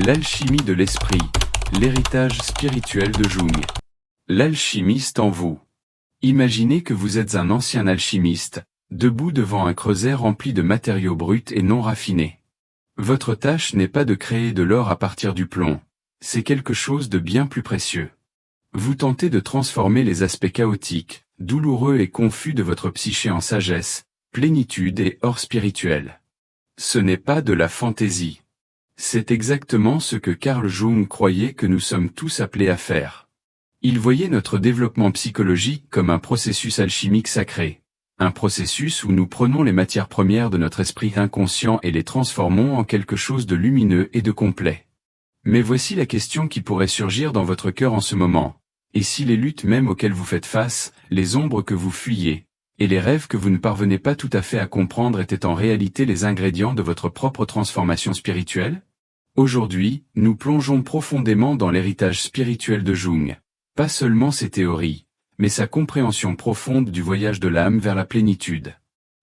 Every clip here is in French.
L'alchimie de l'esprit, l'héritage spirituel de Jung. L'alchimiste en vous. Imaginez que vous êtes un ancien alchimiste, debout devant un creuset rempli de matériaux bruts et non raffinés. Votre tâche n'est pas de créer de l'or à partir du plomb, c'est quelque chose de bien plus précieux. Vous tentez de transformer les aspects chaotiques, douloureux et confus de votre psyché en sagesse, plénitude et or spirituel. Ce n'est pas de la fantaisie. C'est exactement ce que Carl Jung croyait que nous sommes tous appelés à faire. Il voyait notre développement psychologique comme un processus alchimique sacré, un processus où nous prenons les matières premières de notre esprit inconscient et les transformons en quelque chose de lumineux et de complet. Mais voici la question qui pourrait surgir dans votre cœur en ce moment. Et si les luttes même auxquelles vous faites face, les ombres que vous fuyez, et les rêves que vous ne parvenez pas tout à fait à comprendre étaient en réalité les ingrédients de votre propre transformation spirituelle? Aujourd'hui, nous plongeons profondément dans l'héritage spirituel de Jung, pas seulement ses théories, mais sa compréhension profonde du voyage de l'âme vers la plénitude.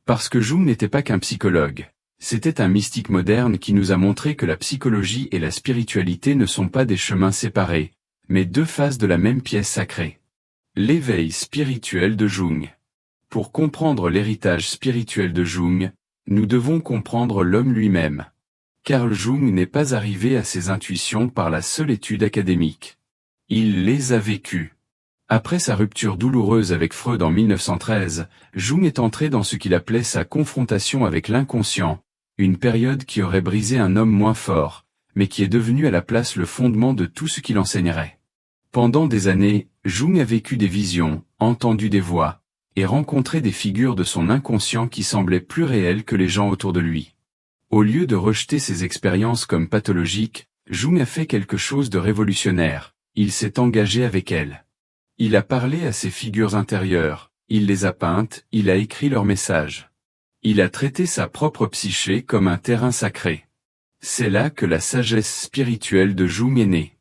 Parce que Jung n'était pas qu'un psychologue, c'était un mystique moderne qui nous a montré que la psychologie et la spiritualité ne sont pas des chemins séparés, mais deux faces de la même pièce sacrée. L'éveil spirituel de Jung. Pour comprendre l'héritage spirituel de Jung, nous devons comprendre l'homme lui-même. Carl Jung n'est pas arrivé à ses intuitions par la seule étude académique. Il les a vécues. Après sa rupture douloureuse avec Freud en 1913, Jung est entré dans ce qu'il appelait sa confrontation avec l'inconscient, une période qui aurait brisé un homme moins fort, mais qui est devenue à la place le fondement de tout ce qu'il enseignerait. Pendant des années, Jung a vécu des visions, entendu des voix, et rencontré des figures de son inconscient qui semblaient plus réelles que les gens autour de lui. Au lieu de rejeter ces expériences comme pathologiques, Jung a fait quelque chose de révolutionnaire, il s'est engagé avec elles. Il a parlé à ces figures intérieures, il les a peintes, il a écrit leurs messages. Il a traité sa propre psyché comme un terrain sacré. C'est là que la sagesse spirituelle de Jung est née.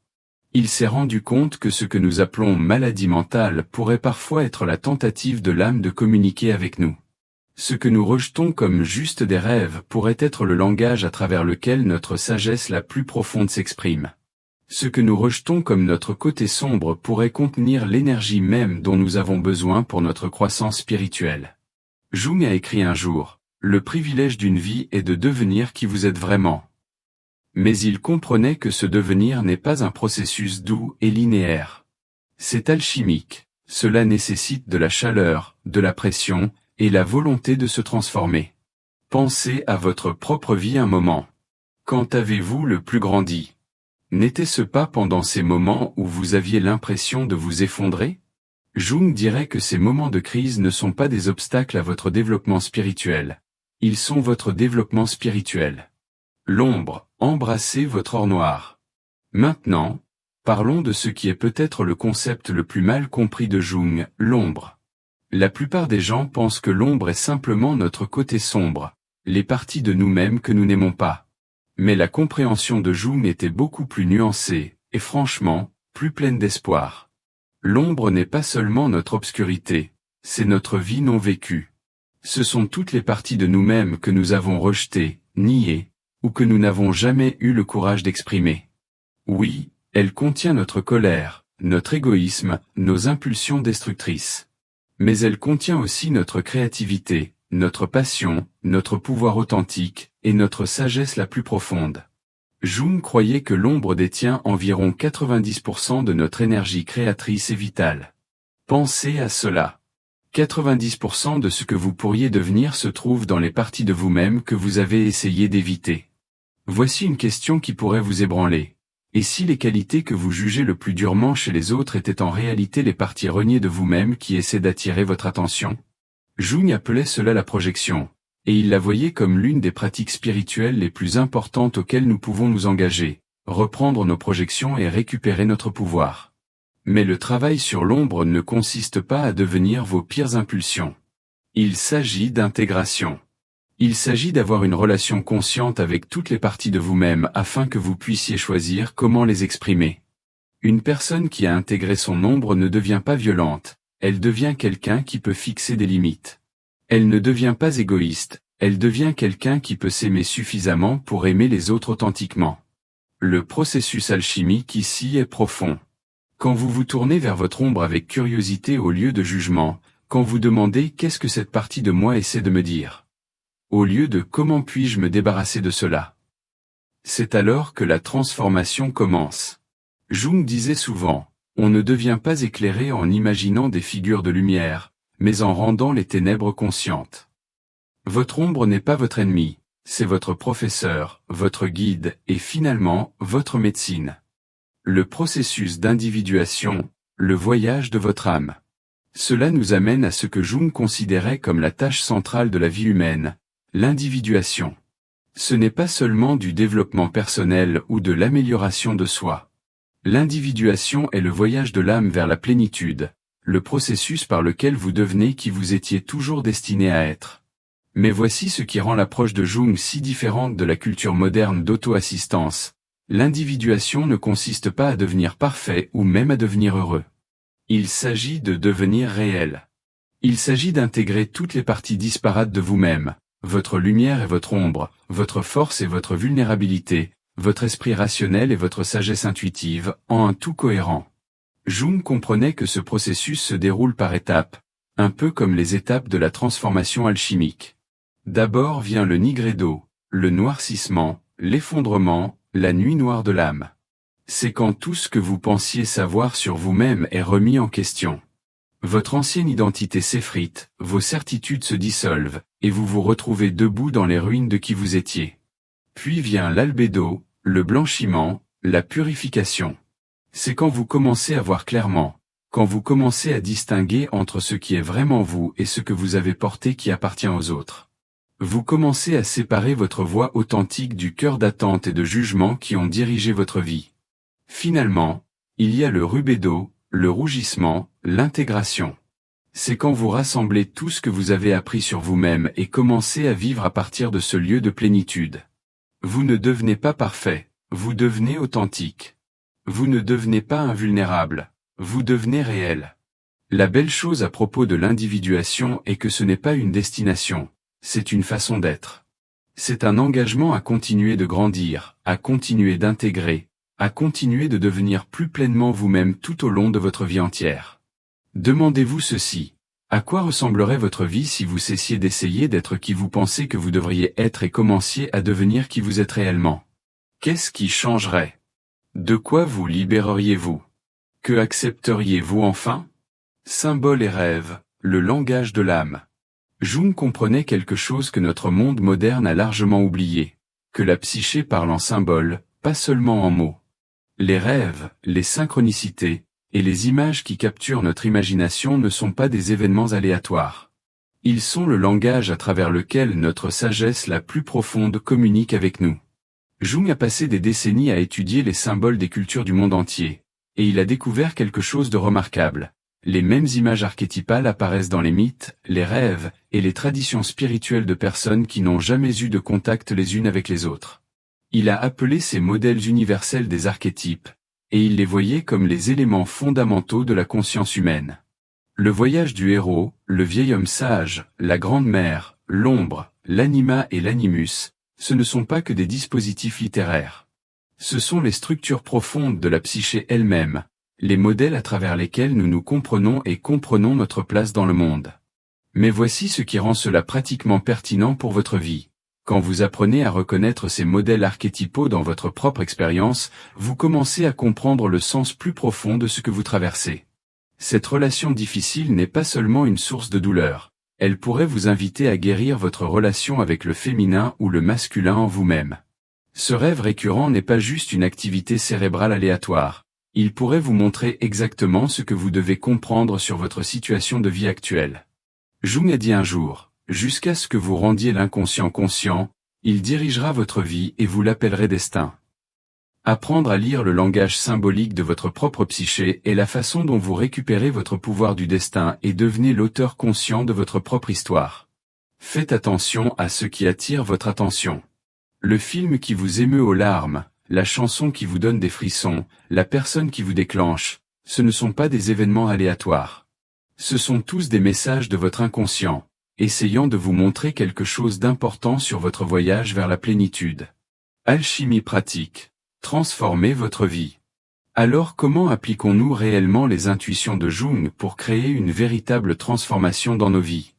Il s'est rendu compte que ce que nous appelons maladie mentale pourrait parfois être la tentative de l'âme de communiquer avec nous. Ce que nous rejetons comme juste des rêves pourrait être le langage à travers lequel notre sagesse la plus profonde s'exprime. Ce que nous rejetons comme notre côté sombre pourrait contenir l'énergie même dont nous avons besoin pour notre croissance spirituelle. Jung a écrit un jour, « Le privilège d'une vie est de devenir qui vous êtes vraiment. » Mais il comprenait que ce devenir n'est pas un processus doux et linéaire. C'est alchimique, cela nécessite de la chaleur, de la pression, et la volonté de se transformer. Pensez à votre propre vie un moment. Quand avez-vous le plus grandi? N'était-ce pas pendant ces moments où vous aviez l'impression de vous effondrer? Jung dirait que ces moments de crise ne sont pas des obstacles à votre développement spirituel. Ils sont votre développement spirituel. L'ombre, embrassez votre or noir. Maintenant, parlons de ce qui est peut-être le concept le plus mal compris de Jung, l'ombre. La plupart des gens pensent que l'ombre est simplement notre côté sombre, les parties de nous-mêmes que nous n'aimons pas. Mais la compréhension de Jung était beaucoup plus nuancée, et franchement, plus pleine d'espoir. L'ombre n'est pas seulement notre obscurité, c'est notre vie non vécue. Ce sont toutes les parties de nous-mêmes que nous avons rejetées, niées, ou que nous n'avons jamais eu le courage d'exprimer. Oui, elle contient notre colère, notre égoïsme, nos impulsions destructrices. Mais elle contient aussi notre créativité, notre passion, notre pouvoir authentique, et notre sagesse la plus profonde. Jung croyait que l'ombre détient environ 90% de notre énergie créatrice et vitale. Pensez à cela. 90% de ce que vous pourriez devenir se trouve dans les parties de vous-même que vous avez essayé d'éviter. Voici une question qui pourrait vous ébranler. Et si les qualités que vous jugez le plus durement chez les autres étaient en réalité les parties reniées de vous-même qui essaient d'attirer votre attention? Jung appelait cela la projection, et il la voyait comme l'une des pratiques spirituelles les plus importantes auxquelles nous pouvons nous engager, reprendre nos projections et récupérer notre pouvoir. Mais le travail sur l'ombre ne consiste pas à devenir vos pires impulsions. Il s'agit d'intégration. Il s'agit d'avoir une relation consciente avec toutes les parties de vous-même afin que vous puissiez choisir comment les exprimer. Une personne qui a intégré son ombre ne devient pas violente, elle devient quelqu'un qui peut fixer des limites. Elle ne devient pas égoïste, elle devient quelqu'un qui peut s'aimer suffisamment pour aimer les autres authentiquement. Le processus alchimique ici est profond. Quand vous vous tournez vers votre ombre avec curiosité au lieu de jugement, quand vous demandez qu'est-ce que cette partie de moi essaie de me dire, au lieu de comment puis-je me débarrasser de cela, c'est alors que la transformation commence. Jung disait souvent, on ne devient pas éclairé en imaginant des figures de lumière, mais en rendant les ténèbres conscientes. Votre ombre n'est pas votre ennemi, c'est votre professeur, votre guide, et finalement, votre médecine. Le processus d'individuation, le voyage de votre âme. Cela nous amène à ce que Jung considérait comme la tâche centrale de la vie humaine, l'individuation. Ce n'est pas seulement du développement personnel ou de l'amélioration de soi. L'individuation est le voyage de l'âme vers la plénitude, le processus par lequel vous devenez qui vous étiez toujours destiné à être. Mais voici ce qui rend l'approche de Jung si différente de la culture moderne d'auto-assistance. L'individuation ne consiste pas à devenir parfait ou même à devenir heureux. Il s'agit de devenir réel. Il s'agit d'intégrer toutes les parties disparates de vous-même, votre lumière et votre ombre, votre force et votre vulnérabilité, votre esprit rationnel et votre sagesse intuitive, en un tout cohérent. Jung comprenait que ce processus se déroule par étapes, un peu comme les étapes de la transformation alchimique. D'abord vient le nigredo, le noircissement, l'effondrement, la nuit noire de l'âme. C'est quand tout ce que vous pensiez savoir sur vous-même est remis en question. Votre ancienne identité s'effrite, vos certitudes se dissolvent, et vous vous retrouvez debout dans les ruines de qui vous étiez. Puis vient l'albédo, le blanchiment, la purification. C'est quand vous commencez à voir clairement, quand vous commencez à distinguer entre ce qui est vraiment vous et ce que vous avez porté qui appartient aux autres. Vous commencez à séparer votre voix authentique du cœur d'attente et de jugement qui ont dirigé votre vie. Finalement, il y a le rubédo, le rougissement, l'intégration. C'est quand vous rassemblez tout ce que vous avez appris sur vous-même et commencez à vivre à partir de ce lieu de plénitude. Vous ne devenez pas parfait, vous devenez authentique. Vous ne devenez pas invulnérable, vous devenez réel. La belle chose à propos de l'individuation est que ce n'est pas une destination, c'est une façon d'être. C'est un engagement à continuer de grandir, à continuer d'intégrer, à continuer de devenir plus pleinement vous-même tout au long de votre vie entière. Demandez-vous ceci, à quoi ressemblerait votre vie si vous cessiez d'essayer d'être qui vous pensez que vous devriez être et commenciez à devenir qui vous êtes réellement? Qu'est-ce qui changerait? De quoi vous libéreriez-vous? Que accepteriez-vous enfin? Symboles et rêves, le langage de l'âme. Jung comprenait quelque chose que notre monde moderne a largement oublié, que la psyché parle en symboles, pas seulement en mots. Les rêves, les synchronicités, et les images qui capturent notre imagination ne sont pas des événements aléatoires. Ils sont le langage à travers lequel notre sagesse la plus profonde communique avec nous. Jung a passé des décennies à étudier les symboles des cultures du monde entier, et il a découvert quelque chose de remarquable. Les mêmes images archétypales apparaissent dans les mythes, les rêves, et les traditions spirituelles de personnes qui n'ont jamais eu de contact les unes avec les autres. Il a appelé ces modèles universels des archétypes, et il les voyait comme les éléments fondamentaux de la conscience humaine. Le voyage du héros, le vieil homme sage, la grande mère, l'ombre, l'anima et l'animus, ce ne sont pas que des dispositifs littéraires. Ce sont les structures profondes de la psyché elle-même, les modèles à travers lesquels nous nous comprenons et comprenons notre place dans le monde. Mais voici ce qui rend cela pratiquement pertinent pour votre vie. Quand vous apprenez à reconnaître ces modèles archétypaux dans votre propre expérience, vous commencez à comprendre le sens plus profond de ce que vous traversez. Cette relation difficile n'est pas seulement une source de douleur, elle pourrait vous inviter à guérir votre relation avec le féminin ou le masculin en vous-même. Ce rêve récurrent n'est pas juste une activité cérébrale aléatoire, il pourrait vous montrer exactement ce que vous devez comprendre sur votre situation de vie actuelle. Jung a dit un jour, jusqu'à ce que vous rendiez l'inconscient conscient, il dirigera votre vie et vous l'appellerez destin. Apprendre à lire le langage symbolique de votre propre psyché est la façon dont vous récupérez votre pouvoir du destin et devenez l'auteur conscient de votre propre histoire. Faites attention à ce qui attire votre attention. Le film qui vous émeut aux larmes, la chanson qui vous donne des frissons, la personne qui vous déclenche, ce ne sont pas des événements aléatoires. Ce sont tous des messages de votre inconscient, essayant de vous montrer quelque chose d'important sur votre voyage vers la plénitude. Alchimie pratique. Transformer votre vie. Alors comment appliquons-nous réellement les intuitions de Jung pour créer une véritable transformation dans nos vies?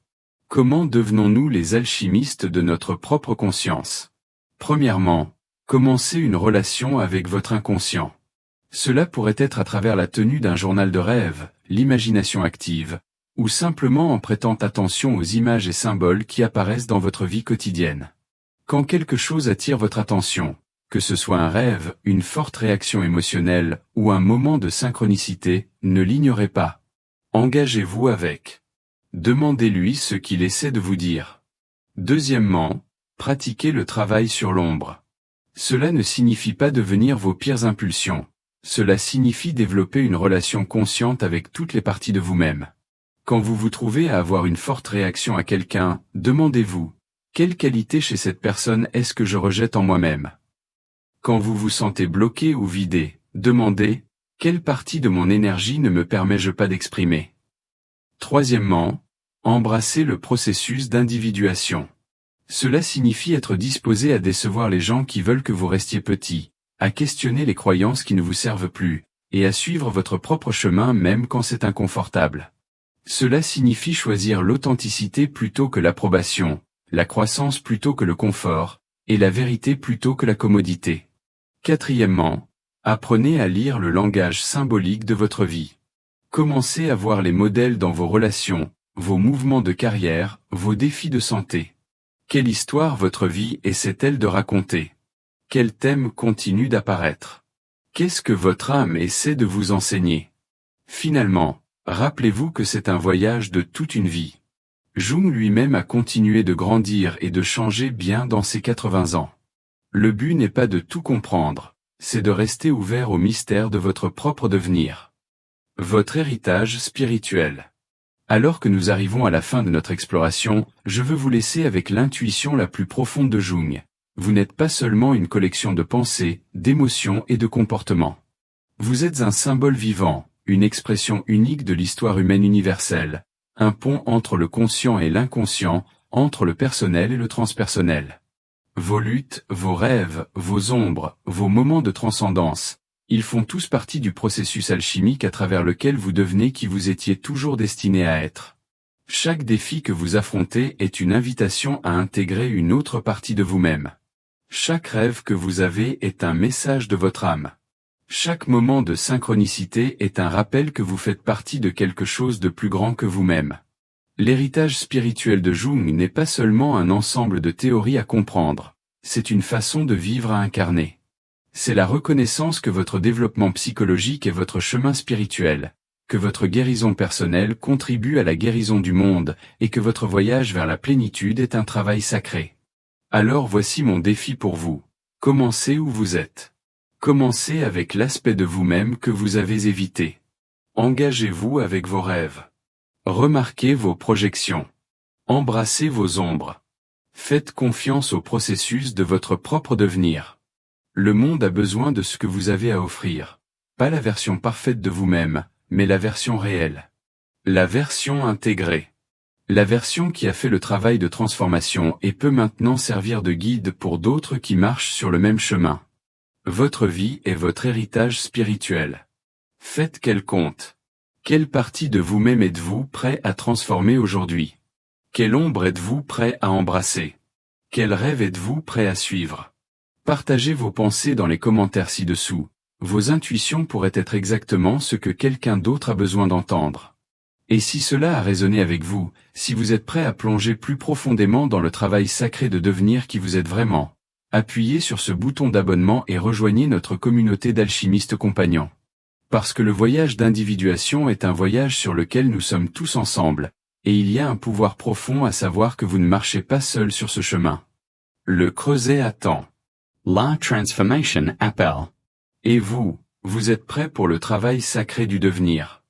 Comment devenons-nous les alchimistes de notre propre conscience? Premièrement, commencez une relation avec votre inconscient. Cela pourrait être à travers la tenue d'un journal de rêve, l'imagination active, ou simplement en prêtant attention aux images et symboles qui apparaissent dans votre vie quotidienne. Quand quelque chose attire votre attention, que ce soit un rêve, une forte réaction émotionnelle, ou un moment de synchronicité, ne l'ignorez pas. Engagez-vous avec. Demandez-lui ce qu'il essaie de vous dire. Deuxièmement, pratiquez le travail sur l'ombre. Cela ne signifie pas devenir vos pires impulsions. Cela signifie développer une relation consciente avec toutes les parties de vous-même. Quand vous vous trouvez à avoir une forte réaction à quelqu'un, demandez-vous, quelle qualité chez cette personne est-ce que je rejette en moi-même? Quand vous vous sentez bloqué ou vidé, demandez, quelle partie de mon énergie ne me permets-je pas d'exprimer? Troisièmement, embrassez le processus d'individuation. Cela signifie être disposé à décevoir les gens qui veulent que vous restiez petit, à questionner les croyances qui ne vous servent plus, et à suivre votre propre chemin même quand c'est inconfortable. Cela signifie choisir l'authenticité plutôt que l'approbation, la croissance plutôt que le confort, et la vérité plutôt que la commodité. Quatrièmement, apprenez à lire le langage symbolique de votre vie. Commencez à voir les modèles dans vos relations, vos mouvements de carrière, vos défis de santé. Quelle histoire votre vie essaie-t-elle de raconter? Quel thème continue d'apparaître? Qu'est-ce que votre âme essaie de vous enseigner? Finalement, rappelez-vous que c'est un voyage de toute une vie. Jung lui-même a continué de grandir et de changer bien dans ses 80 ans. Le but n'est pas de tout comprendre, c'est de rester ouvert au mystère de votre propre devenir. Votre héritage spirituel. Alors que nous arrivons à la fin de notre exploration, je veux vous laisser avec l'intuition la plus profonde de Jung. Vous n'êtes pas seulement une collection de pensées, d'émotions et de comportements. Vous êtes un symbole vivant, une expression unique de l'histoire humaine universelle, un pont entre le conscient et l'inconscient, entre le personnel et le transpersonnel. Vos luttes, vos rêves, vos ombres, vos moments de transcendance, ils font tous partie du processus alchimique à travers lequel vous devenez qui vous étiez toujours destiné à être. Chaque défi que vous affrontez est une invitation à intégrer une autre partie de vous-même. Chaque rêve que vous avez est un message de votre âme. Chaque moment de synchronicité est un rappel que vous faites partie de quelque chose de plus grand que vous-même. L'héritage spirituel de Jung n'est pas seulement un ensemble de théories à comprendre, c'est une façon de vivre à incarner. C'est la reconnaissance que votre développement psychologique est votre chemin spirituel, que votre guérison personnelle contribue à la guérison du monde et que votre voyage vers la plénitude est un travail sacré. Alors voici mon défi pour vous. Commencez où vous êtes. Commencez avec l'aspect de vous-même que vous avez évité. Engagez-vous avec vos rêves. Remarquez vos projections. Embrassez vos ombres. Faites confiance au processus de votre propre devenir. Le monde a besoin de ce que vous avez à offrir. Pas la version parfaite de vous-même, mais la version réelle. La version intégrée. La version qui a fait le travail de transformation et peut maintenant servir de guide pour d'autres qui marchent sur le même chemin. Votre vie est votre héritage spirituel. Faites qu'elle compte. Quelle partie de vous-même êtes-vous prêt à transformer aujourd'hui? Quelle ombre êtes-vous prêt à embrasser? Quel rêve êtes-vous prêt à suivre? Partagez vos pensées dans les commentaires ci-dessous. Vos intuitions pourraient être exactement ce que quelqu'un d'autre a besoin d'entendre. Et si cela a résonné avec vous, si vous êtes prêt à plonger plus profondément dans le travail sacré de devenir qui vous êtes vraiment, appuyez sur ce bouton d'abonnement et rejoignez notre communauté d'alchimistes compagnons. Parce que le voyage d'individuation est un voyage sur lequel nous sommes tous ensemble, et il y a un pouvoir profond à savoir que vous ne marchez pas seul sur ce chemin. Le creuset attend. La transformation appelle. Et vous, vous êtes prêt pour le travail sacré du devenir.